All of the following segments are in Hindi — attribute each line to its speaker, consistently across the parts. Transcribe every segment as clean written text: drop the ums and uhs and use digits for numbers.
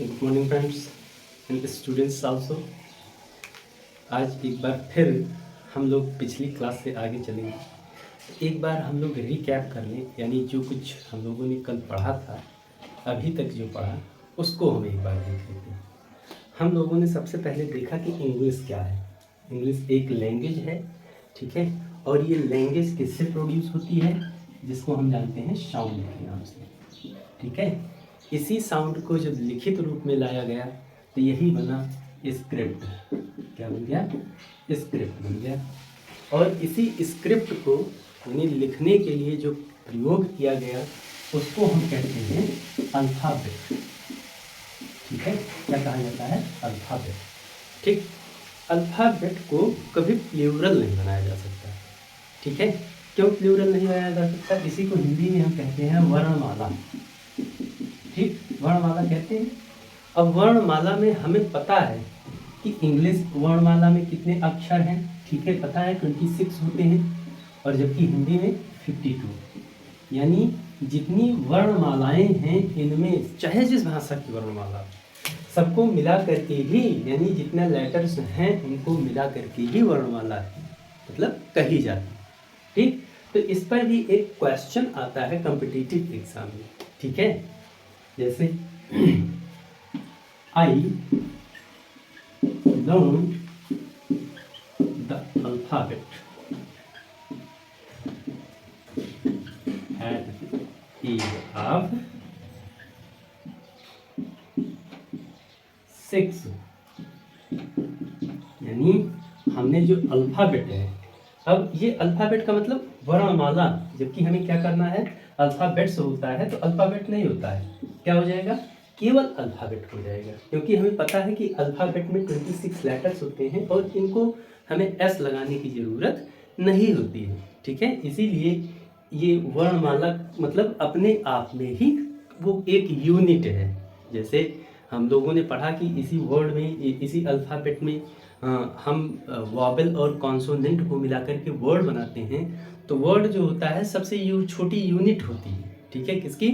Speaker 1: Good morning friends and students also. आज एक बार फिर हम लोग पिछली क्लास से आगे चलेंगे। एक बार हम लोग रिकैप कर लें, यानी जो कुछ हम लोगों ने कल पढ़ा था, अभी तक जो पढ़ा उसको हम एक बार देख लेते हैं। हम लोगों ने सबसे पहले देखा कि इंग्लिश क्या है। इंग्लिश एक लैंग्वेज है, ठीक है, और ये लैंग्वेज किससे प्रोड्यूस होती है, जिसको हम जानते हैं साउंड के नाम से, ठीक है। इसी साउंड को जब लिखित रूप में लाया गया तो यही बना स्क्रिप्ट। क्या बन गया? स्क्रिप्ट बन गया। और इसी स्क्रिप्ट को यानी लिखने के लिए जो प्रयोग किया गया उसको हम कहते हैं अल्फ़ाबेट, ठीक है। क्या कहा जाता है? अल्फ़ाबेट, ठीक। अल्फ़ाबेट को कभी प्लूरल नहीं बनाया जा सकता, ठीक है। क्यों प्लूरल नहीं बनाया जा सकता? इसी को हिंदी में हम कहते हैं वर्णमाला, ठीक, वर्णमाला कहते हैं। अब वर्णमाला में हमें पता है कि इंग्लिश वर्णमाला में कितने अक्षर हैं, ठीक है, पता है 26 होते हैं, और जबकि हिंदी में 52। यानी जितनी वर्णमालाएं हैं इनमें, चाहे जिस भाषा की वर्णमाला, सबको मिला करके ही, यानी जितने लेटर्स हैं उनको मिला करके ही वर्णमाला मतलब कही जाती है, ठीक। तो इस पर भी एक क्वेश्चन आता है कॉम्पिटिटिव एग्जाम में, ठीक है। जैसे I learned the alphabet at the age of 6। यानी हमने जो अल्फ़ाबेट है, अब ये अल्फ़ाबेट का मतलब वर्णमाला, जबकि हमें क्या करना है, अल्फ़ाबेट्स होता है तो अल्फ़ाबेट नहीं होता है, क्या हो जाएगा, केवल अल्फ़ाबेट हो जाएगा। क्योंकि हमें पता है कि अल्फ़ाबेट में 26 लेटर्स होते हैं और इनको हमें एस लगाने की ज़रूरत नहीं होती है, ठीक है। इसीलिए ये वर्णमाला मतलब अपने आप में ही वो एक यूनिट है। जैसे हम लोगों ने पढ़ा कि इसी वर्ड में, इसी अल्फ़ाबेट में हम वॉवेल और कॉन्सोनेंट को मिलाकर के वर्ड बनाते हैं। तो वर्ड जो होता है सबसे छोटी यूनिट होती है, ठीक है, किसकी,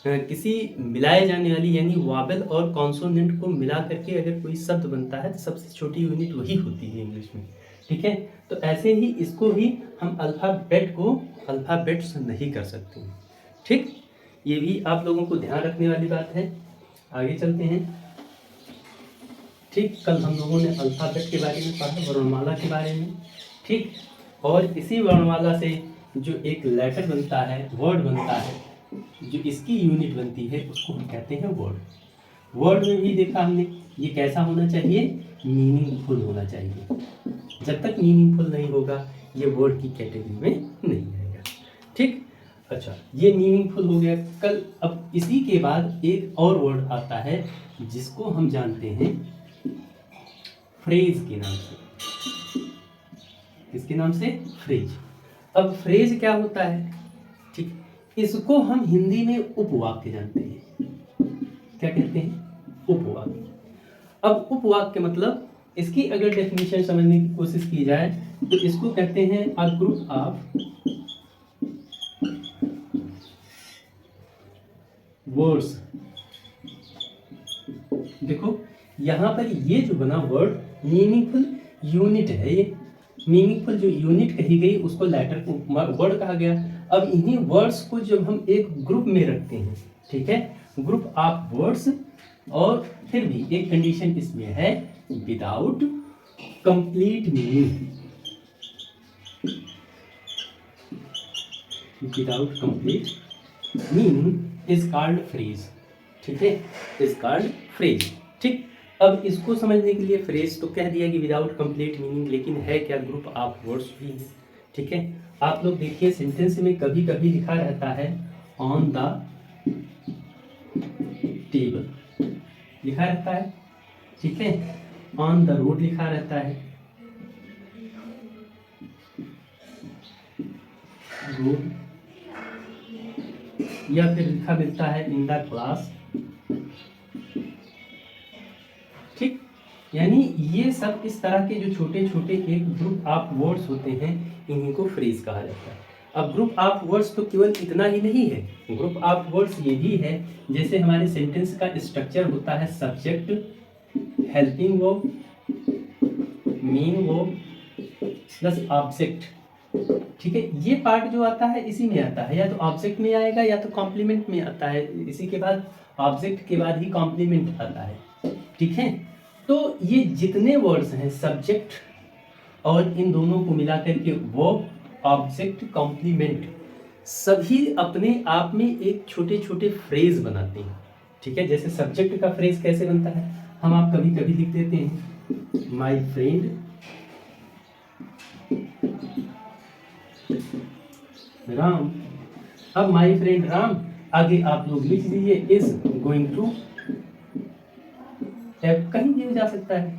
Speaker 1: किसी मिलाए जाने वाली, यानी वॉवेल और कॉन्सोनेंट को मिला करके अगर कोई शब्द बनता है तो सबसे छोटी यूनिट वही होती है इंग्लिश में, ठीक है। तो ऐसे ही इसको भी हम अल्फ़ाबेट को अल्फ़ाबेट्स नहीं कर सकते, ठीक। ये भी आप लोगों को ध्यान रखने वाली बात है। आगे चलते हैं, ठीक। कल हम लोगों ने अल्फ़ाबेट के बारे में पढ़ा, वर्णमाला के बारे में, ठीक। और इसी वर्णमाला से जो एक लेटर बनता है, वर्ड बनता है, जो इसकी यूनिट बनती है उसको हम कहते हैं वर्ड। वर्ड में भी देखा हमने, ये कैसा होना चाहिए, मीनिंगफुल होना चाहिए। जब तक मीनिंगफुल नहीं होगा ये वर्ड की कैटेगरी में नहीं आएगा, ठीक। अच्छा, ये मीनिंगफुल हो गया। कल अब इसी के बाद एक और वर्ड आता है जिसको हम जानते हैं फ्रेज के नाम से। किसके नाम से? फ्रेज। अब फ्रेज क्या होता है, ठीक, इसको हम हिंदी में उपवाक्य जानते हैं। क्या कहते हैं? उपवाक्य। अब उपवाक्य मतलब इसकी अगर डेफिनेशन समझने की कोशिश की जाए तो इसको कहते हैं अ ग्रुप ऑफ वर्ड्स। देखो यहाँ पर ये जो बना वर्ड मीनिंगफुल यूनिट है, ये मीनिंगफुल जो यूनिट कही गई उसको लेटर वर्ड कहा गया। अब इन्हीं वर्ड्स को जब हम एक ग्रुप में रखते हैं, ठीक है, ग्रुप ऑफ वर्ड्स, और फिर भी एक कंडीशन इसमें है, without complete meaning, without complete meaning is called phrase, ठीक है, इज कॉल्ड फ्रेज, ठीक। अब इसको समझने के लिए फ्रेज तो कह दिया कि विदाउट कंप्लीट मीनिंग, लेकिन है क्या, ग्रुप ऑफ वर्ड्स भी है, ठीक है। आप लोग देखिए सेंटेंस में कभी कभी लिखा रहता है ऑन द टेबल, लिखा रहता है, ठीक है, ऑन द रोड लिखा रहता है, रोड, या फिर लिखा मिलता है इन द क्लास, ठीक। यानी ये सब इस तरह के जो छोटे छोटे एक ग्रुप ऑफ वर्ड्स होते हैं इन्हीं को फ्रेज कहा जाता है। अब ग्रुप ऑफ वर्ड्स तो केवल इतना ही नहीं है, ग्रुप ऑफ वर्ड्स ये भी है, जैसे हमारे सेंटेंस का स्ट्रक्चर होता है subject, helping verb, main verb plus object. ठीक है, ये पार्ट जो आता है इसी में आता है, या तो ऑब्जेक्ट में आएगा या तो कॉम्प्लीमेंट में आता है, इसी के बाद ऑब्जेक्ट के बाद ही कॉम्प्लीमेंट आता है। ठीक है, तो ये जितने वर्ड्स हैं सब्जेक्ट और इन दोनों को मिला करके वर्ब, ऑब्जेक्ट, कॉम्प्लीमेंट, सभी अपने आप में एक छोटे छोटे फ्रेज बनाते हैं। ठीक है, जैसे सब्जेक्ट का फ्रेज कैसे बनता है, हम आप कभी कभी लिख देते हैं माई फ्रेंड राम। अब माई फ्रेंड राम आगे आप लोग लिख दीजिए इज गोइंग टू, कहीं भी हो जा सकता है।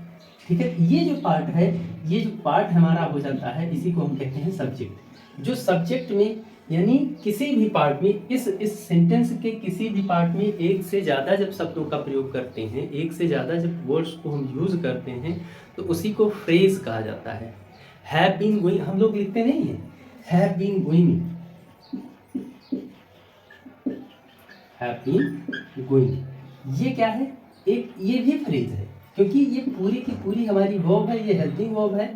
Speaker 1: ठीक है, ये जो पार्ट है, ये जो पार्ट हमारा हो जाता है, इसी को हम कहते हैं सब्जेक्ट। जो सब्जेक्ट में यानी किसी भी पार्ट में, इस सेंटेंस के किसी भी पार्ट में एक से ज़्यादा जब शब्दों का प्रयोग करते हैं, एक से ज़्यादा जब वर्ड्स को हम यूज़ करते हैं, तो उसी को फ्रेज कहा जाता है। हैव बीन गोइंग हम लोग लिखते नहीं हैं, have been going, have been going, ये क्या है, एक ये भी फ्रेज है, क्योंकि ये पूरी की पूरी हमारी वर्ब है, ये हेल्पिंग वर्ब है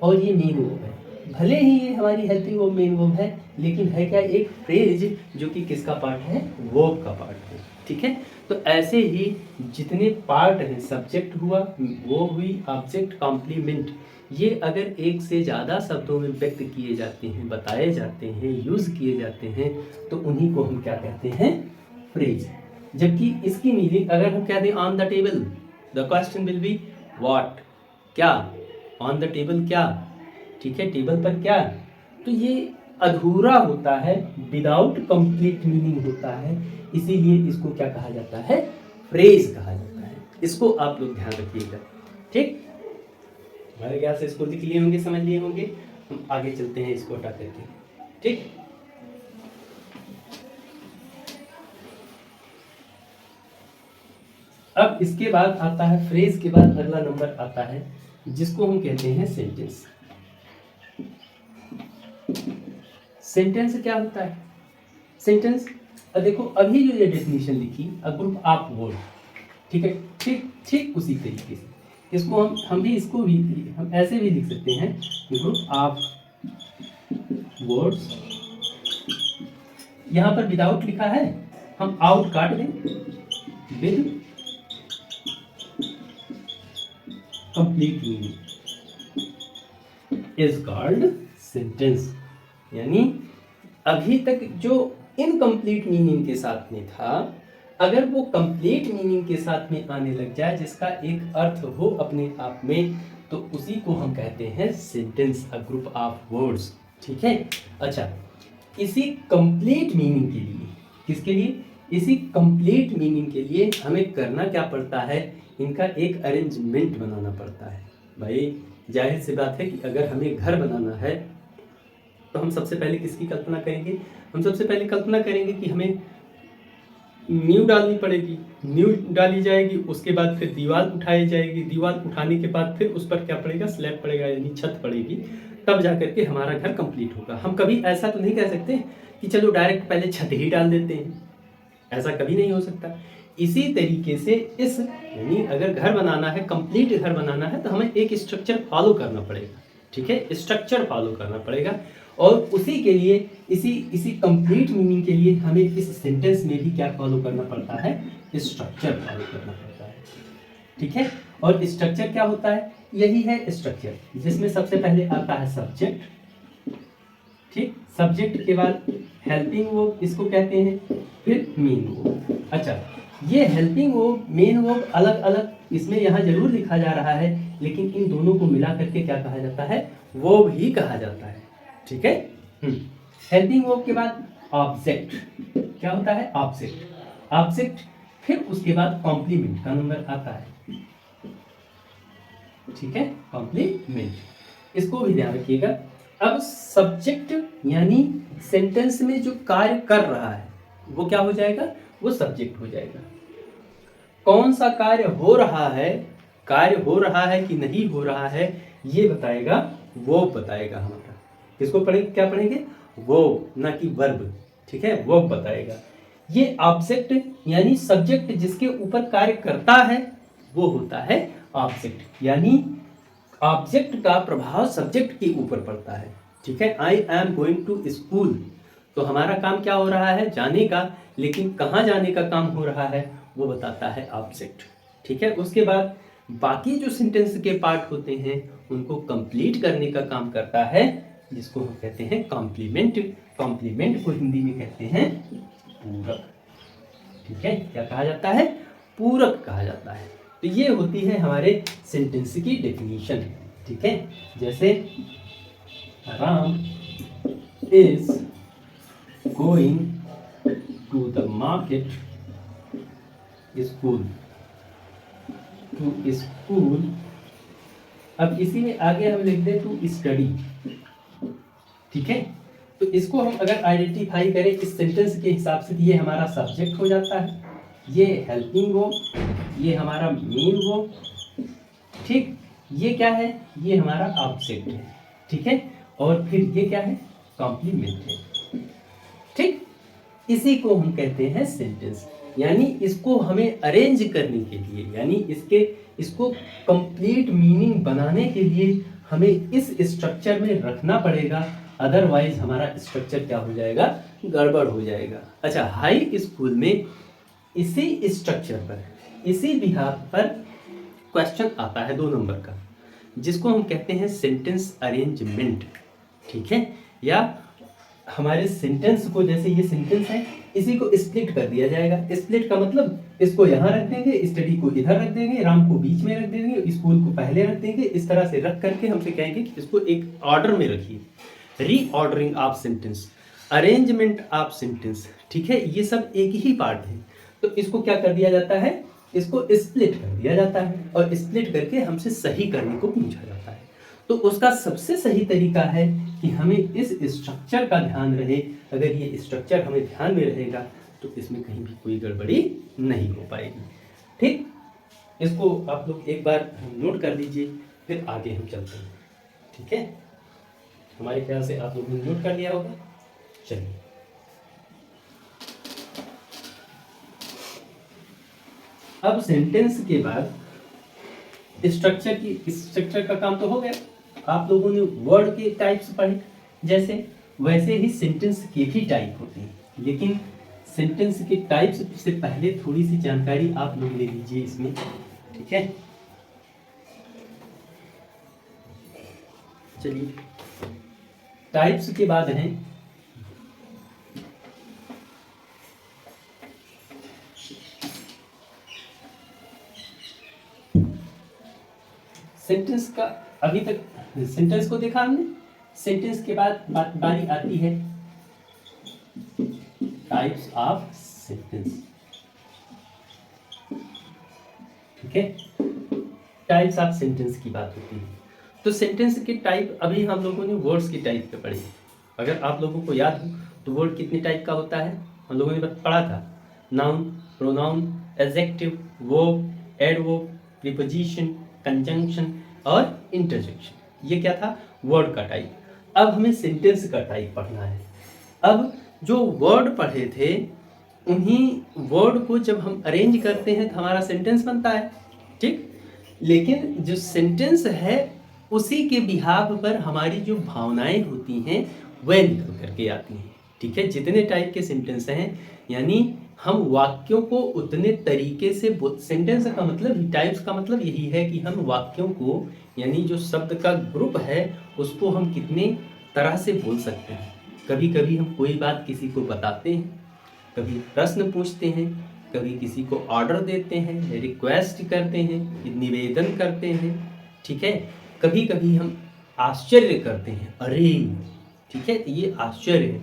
Speaker 1: और ये मेन वर्ब है। भले ही ये हमारी हेल्पिंग वर्ब मेन वर्ब है, लेकिन है क्या, एक फ्रेज जो कि किसका पार्ट है, वर्ब का पार्ट है। ठीक है, तो ऐसे ही जितने पार्ट हैं, सब्जेक्ट हुआ, वो हुई, ऑब्जेक्ट, कॉम्प्लीमेंट, ये अगर एक से ज़्यादा शब्दों में व्यक्त किए जाते हैं, बताए जाते हैं, यूज़ किए जाते हैं, तो उन्हीं को हम क्या कहते हैं, फ्रेज। जबकि इसकी मीनिंग अगर हम कहते हैं on the table, the question will be what, क्या, ऑन द टेबल क्या, ठीक है, टेबल पर क्या, तो ये अधूरा होता है, विदाउट कंप्लीट मीनिंग होता है, इसीलिए इसको क्या कहा जाता है, फ्रेज कहा जाता है। इसको आप लोग ध्यान रखिएगा। ठीक, हमारे ख्याल से इसको लिख लिए होंगे, समझ लिए होंगे। हम आगे चलते हैं इसको हटा करके। ठीक, अब इसके बाद आता है, फ्रेज के बाद अगला नंबर आता है जिसको हम कहते हैं सेंटेंस। सेंटेंस क्या होता है, सेंटेंस देखो अभी जो ये डेफिनेशन लिखी, अ ग्रुप ऑफ वर्ड, ठीक है, ठीक ठीक उसी तरीके से इसको हम भी इसको भी हम ऐसे भी लिख सकते हैं, ग्रुप ऑफ वर्ड्स। यहां पर विदाउट लिखा है, हम आउट काट दें, with complete meaning is called sentence. यानी अभी तक जो इनकम्प्लीट मीनिंग के साथ में था, अगर वो कंप्लीट मीनिंग के साथ में आने लग जाए, जिसका एक अर्थ हो अपने आप में, तो उसी को हम कहते हैं sentence, a group of words. ठीक है, अच्छा, इसी कंप्लीट मीनिंग के लिए, किसके लिए, इसी कंप्लीट मीनिंग के लिए हमें करना क्या पड़ता है, इनका एक अरेंजमेंट बनाना पड़ता है। भाई जाहिर सी बात है कि अगर हमें घर बनाना है, तो हम सबसे पहले किसकी कल्पना करेंगे, हम सबसे पहले कल्पना करेंगे कि हमें नींव डालनी पड़ेगी, नींव डाली जाएगी, उसके बाद फिर दीवार उठाई जाएगी, दीवार उठाने के बाद फिर उस पर क्या पड़ेगा, स्लैब पड़ेगा, यानी छत पड़ेगी, तब जा करके हमारा घर कंप्लीट होगा। हम कभी ऐसा तो नहीं कह सकते कि चलो डायरेक्ट पहले छत ही डाल देते हैं, ऐसा कभी नहीं हो सकता। इसी तरीके से इस, यानी अगर घर बनाना है, कंप्लीट घर बनाना है, तो हमें एक स्ट्रक्चर फॉलो करना पड़ेगा। ठीक है, स्ट्रक्चर फॉलो करना पड़ेगा, और उसी के लिए, इसी कंप्लीट मीनिंग के लिए हमें इस सेंटेंस में भी क्या फॉलो करना पड़ता है, स्ट्रक्चर फॉलो करना पड़ता है। ठीक है, और स्ट्रक्चर क्या होता है, यही है स्ट्रक्चर, जिसमें सबसे पहले आता है सब्जेक्ट। ठीक, सब्जेक्ट के बाद हेल्पिंग वर्ब, इसको कहते हैं, फिर मेन वर्ब। अच्छा, ये हेल्पिंग वर्ब, मेन वर्ब अलग अलग इसमें यहाँ जरूर लिखा जा रहा है, लेकिन इन दोनों को मिला करके क्या कहा जाता है, वर्ब ही कहा जाता है। ठीक है, हेल्पिंग वर्ब के बाद ऑब्जेक्ट, क्या होता है, ऑब्जेक्ट, ऑब्जेक्ट, फिर उसके बाद कॉम्प्लीमेंट का नंबर आता है। ठीक है, कॉम्प्लीमेंट, इसको भी ध्यान रखिएगा। अब सब्जेक्ट यानी सेंटेंस में जो कार्य कर रहा है, वो क्या हो जाएगा, वो सब्जेक्ट हो जाएगा। कौन सा कार्य हो रहा है, कार्य हो रहा है कि नहीं हो रहा है, ये बताएगा, वो बताएगा हमारा। किसको पढ़ेंगे, क्या पढ़ेंगे, वर्ब, ना कि वर्ब, ठीक है, वर्ब बताएगा। ये ऑब्जेक्ट यानी सब्जेक्ट जिसके ऊपर कार्य करता है वो होता है ऑब्जेक्ट, यानी ऑब्जेक्ट का प्रभाव सब्जेक्ट के ऊपर पड़ता है, ठीक है। I am going to school, तो हमारा काम क्या हो रहा है, जाने का, लेकिन कहाँ जाने का काम हो रहा है वो बताता है ऑब्जेक्ट, ठीक है। उसके बाद बाकी जो सेंटेंस के पार्ट होते हैं उनको कंप्लीट करने का काम करता है, जिसको हम कहते हैं कॉम्प्लीमेंट। कॉम्प्लीमेंट को हिंदी में कहते हैं पूरक, ठीक है। क्या कहा जाता है, पूरक कहा जाता है। तो ये होती है हमारे सेंटेंस की डेफिनेशन, ठीक है। जैसे Ram is going to the market school, to school. अब इसी में आगे हम लिख दें टू स्टडी, ठीक है। तो इसको हम अगर आइडेंटिफाई करें इस सेंटेंस के हिसाब से, ये हमारा सब्जेक्ट हो जाता है, ये हेल्पिंग वर्ब, ये हमारा मेन वर्ब, ठीक। ये क्या है, ये हमारा ऑब्जेक्ट है, ठीक है। और फिर ये क्या है, कॉम्प्लीमेंट है, ठीक। इसी को हम कहते हैं सेंटेंस। यानी इसको हमें अरेंज करने के लिए, यानी इसको कंप्लीट मीनिंग बनाने के लिए हमें इस स्ट्रक्चर में रखना पड़ेगा, अदरवाइज हमारा स्ट्रक्चर क्या हो जाएगा, गड़बड़ हो जाएगा। अच्छा, हाई स्कूल में इसी स्ट्रक्चर पर, इसी बिहाफ पर क्वेश्चन आता है 2 नंबर का, जिसको हम कहते हैं सेंटेंस अरेंजमेंट, ठीक है। या हमारे सेंटेंस को, जैसे ये सेंटेंस है, इसी को स्प्लिट कर दिया जाएगा। स्प्लिट का मतलब इसको यहाँ रख देंगे, स्टडी को इधर रख देंगे, राम को बीच में रख देंगे, स्कूल को पहले रख देंगे। इस तरह से रख करके हमसे कहेंगे कि इसको एक ऑर्डर में रखिए। Reordering of sentence, arrangement of sentence, ठीक है। ये सब एक ही पार्ट है। तो इसको क्या कर दिया जाता है, इसको स्प्लिट कर दिया जाता है, और स्प्लिट करके हमसे सही करने को पूछा जाता है। तो उसका सबसे सही तरीका है कि हमें इस स्ट्रक्चर का ध्यान रहे। अगर ये स्ट्रक्चर हमें ध्यान में रहेगा तो इसमें कहीं भी कोई गड़बड़ी नहीं हो पाएगी, ठीक। इसको आप लोग एक बार नोट कर लीजिए, फिर आगे हम चलते हैं, ठीक है। हमारे ख्याल से आप लोगों ने नोट कर लिया होगा। चलिए, अब सेंटेंस के बाद स्ट्रक्चर का काम तो हो गया। आप लोगों ने वर्ड के टाइप्स पढ़े, जैसे वैसे ही सेंटेंस के भी टाइप होते हैं, लेकिन सेंटेंस के टाइप्स से पहले थोड़ी सी जानकारी आप लोग ले लीजिए इसमें, ठीक है। चलिए, टाइप्स के बाद हैं सेंटेंस का। अभी तक सेंटेंस को देखा हमने, सेंटेंस के बाद बारी आती है टाइप्स ऑफ सेंटेंस, ठीक है। टाइप्स ऑफ सेंटेंस की बात होती है। तो सेंटेंस के टाइप, अभी हम लोगों ने वर्ड्स की टाइप पे पढ़े। अगर आप लोगों को याद हो तो वर्ड कितने टाइप का होता है, हम लोगों ने पढ़ा था। Noun, pronoun, adjective, verb, adverb, preposition, conjunction और इंटरजेक्शन। ये क्या था, वर्ड का टाइप। अब हमें सेंटेंस का टाइप पढ़ना है। अब जो वर्ड पढ़े थे उन्हीं वर्ड को जब हम अरेंज करते हैं तो हमारा सेंटेंस बनता है, ठीक। लेकिन जो सेंटेंस है उसी के बिहाफ पर हमारी जो भावनाएं होती हैं वह निकल करके आती हैं, ठीक है। जितने टाइप के सेंटेंस हैं, यानी हम वाक्यों को उतने तरीके से, सेंटेंस का मतलब, टाइप्स का मतलब यही है कि हम वाक्यों को, यानी जो शब्द का ग्रुप है उसको हम कितने तरह से बोल सकते हैं। कभी कभी हम कोई बात किसी को बताते हैं, कभी प्रश्न पूछते हैं, कभी किसी को ऑर्डर देते हैं, रिक्वेस्ट करते हैं, निवेदन करते हैं, ठीक है। कभी कभी हम आश्चर्य करते हैं, अरे, ठीक है, ये आश्चर्य है।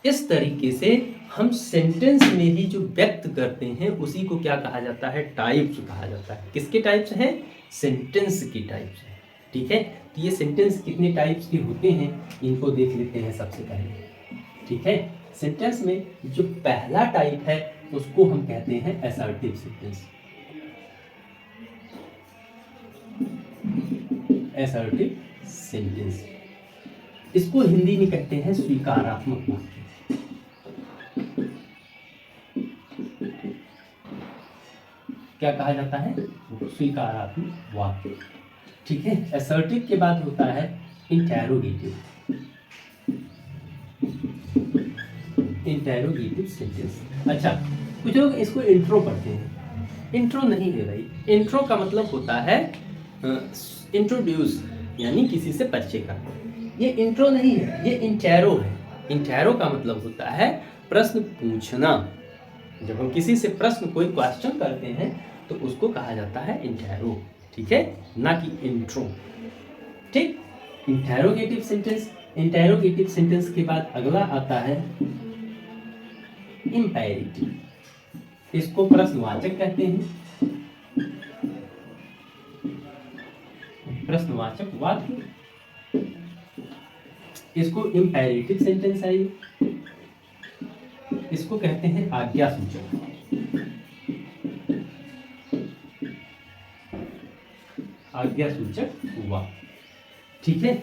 Speaker 1: इस तरीके से हम सेंटेंस में ही जो व्यक्त करते हैं उसी को क्या कहा जाता है, टाइप्स कहा जाता है। किसके टाइप्स हैं, सेंटेंस की टाइप्स हैं, ठीक है। तो ये सेंटेंस कितने टाइप्स के होते हैं इनको देख लेते हैं सबसे पहले, ठीक है। सेंटेंस में जो पहला टाइप है उसको हम कहते हैं असर्टिव सेंटेंस। असर्टिव सेंटेंस, इसको हिंदी में कहते हैं स्वीकारात्मक वाक्य। क्या कहा जाता है? स्वीकारात्मक वाक्य। ठीक है। असर्टिव के बाद होता है इंटेरोगेटिव। Interrogative sentence. अच्छा, कुछ लोग इसको इंट्रो पढ़ते हैं। इंट्रो नहीं है भाई। इंट्रो का मतलब होता है इंट्रोड्यूस, यानी किसी से परिचय करना। ये इंट्रो नहीं है, ये इंटेरो है। इंटेरो का मतलब होता है प्रश्न पूछना। जब हम किसी से प्रश्न, कोई क्वेश्चन करते हैं तो उसको कहा जाता है इंटेरो। ठीक है, ना कि इंट्रो। ठीक। Interrogative sentence. इंटेरोगेटिव सेंटेंस के बाद अगला आता है इंपेरेटिव। इसको प्रश्नवाचक कहते हैं। प्रश्नवाचक वाक्य। इसको इंपेरेटिव सेंटेंस है। इसको कहते हैं आज्ञा सूचक। आज्ञा सूचक वाक्य। ठीक है।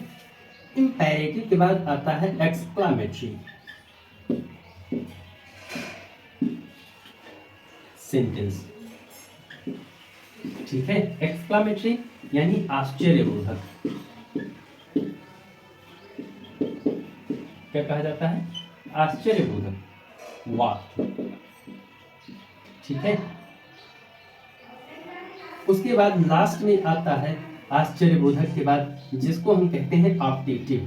Speaker 1: इंपेरेटिव के बाद आता है एक्सक्लामेटरी सेंटेंस। ठीक है। एक्सक्लामेटरी यानी आश्चर्यबोधक। क्या कहा जाता है? आश्चर्यबोधक वाक्य। ठीक है। उसके बाद लास्ट में आता है आश्चर्यबोधक के बाद, जिसको हम कहते हैं ऑप्टेटिव।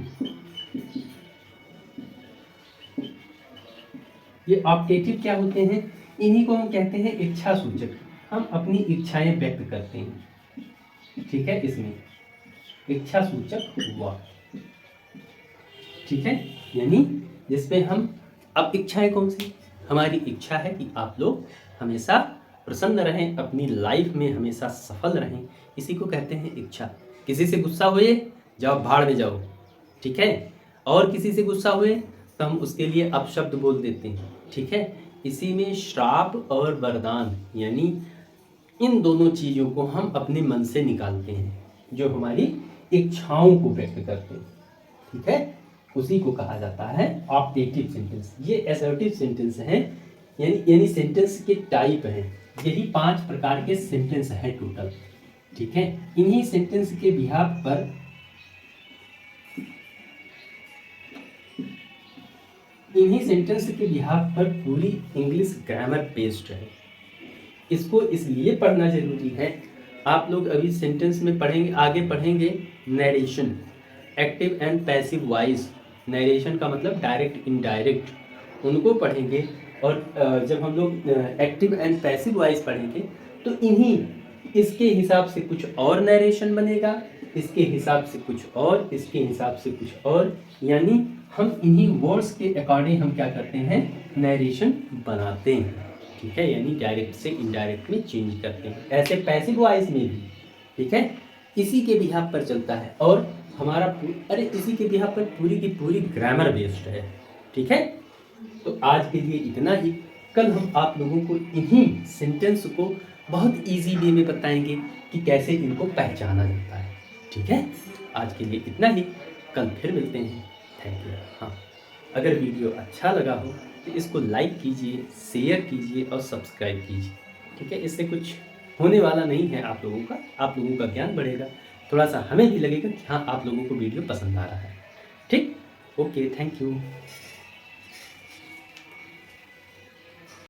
Speaker 1: ये ऑप्टेटिव क्या होते हैं? इन्हीं को हम कहते हैं इच्छा सूचक। हम अपनी इच्छाएं व्यक्त करते हैं। ठीक है। इसमें इच्छा सूचक वाक्य। ठीक है। यानी जिसमें हम, अब इच्छाएं कौन सी? हमारी इच्छा है कि आप लोग हमेशा प्रसन्न रहें, अपनी लाइफ में हमेशा सफल रहें। इसी को कहते हैं इच्छा। किसी से गुस्सा हुए, जाओ भाड़ में जाओ। ठीक है। और किसी से गुस्सा हुए तो हम उसके लिए अपशब्द बोल देते हैं। ठीक है। इसी में श्राप और वरदान, यानी इन दोनों चीज़ों को हम अपने मन से निकालते हैं, जो हमारी इच्छाओं को व्यक्त करते हैं। ठीक है। उसी को कहा जाता है ऑप्टेटिव सेंटेंस। ये असर्टिव सेंटेंस हैं, यानी सेंटेंस के टाइप हैं। यही 5 प्रकार के सेंटेंस हैं टोटल। ठीक है। इन्हीं सेंटेंस के बिहाफ पर पूरी इंग्लिश ग्रामर बेस्ड है। इसको इसलिए पढ़ना जरूरी है। आप लोग अभी सेंटेंस में पढ़ेंगे, आगे पढ़ेंगे narration, active and passive voice. Narration का मतलब डायरेक्ट इनडायरेक्ट, उनको पढ़ेंगे। और जब हम लोग एक्टिव एंड पैसिव वॉइस पढ़ेंगे तो इसके हिसाब से कुछ और नरेशन बनेगा, इसके हिसाब से कुछ और, इसके हिसाब से कुछ और, यानी हम इन्हीं वर्ड्स के अकॉर्डिंग हम क्या करते हैं? नरेशन बनाते हैं। ठीक है। यानी डायरेक्ट से इनडायरेक्ट में चेंज करते हैं। ऐसे पैसिव वॉइस में भी, ठीक है, इसी के बिहाफ पर चलता है। और हमारा इसी के बिहाफ पर पूरी की पूरी ग्रामर बेस्ड है। ठीक है। तो आज के लिए इतना ही। कल हम आप लोगों को इन्हीं सेंटेंस को बहुत इजी वे में बताएंगे कि कैसे इनको पहचाना जाता है। ठीक है। आज के लिए इतना ही, कल फिर मिलते हैं। Thank you. हाँ, अगर वीडियो अच्छा लगा हो तो इसको लाइक कीजिए, शेयर कीजिए और सब्सक्राइब कीजिए। ठीक है। इससे कुछ होने वाला नहीं है आप लोगों का ज्ञान बढ़ेगा, थोड़ा सा हमें भी लगेगा कि हाँ, आप लोगों को वीडियो पसंद आ रहा है। ठीक। Okay, thank you.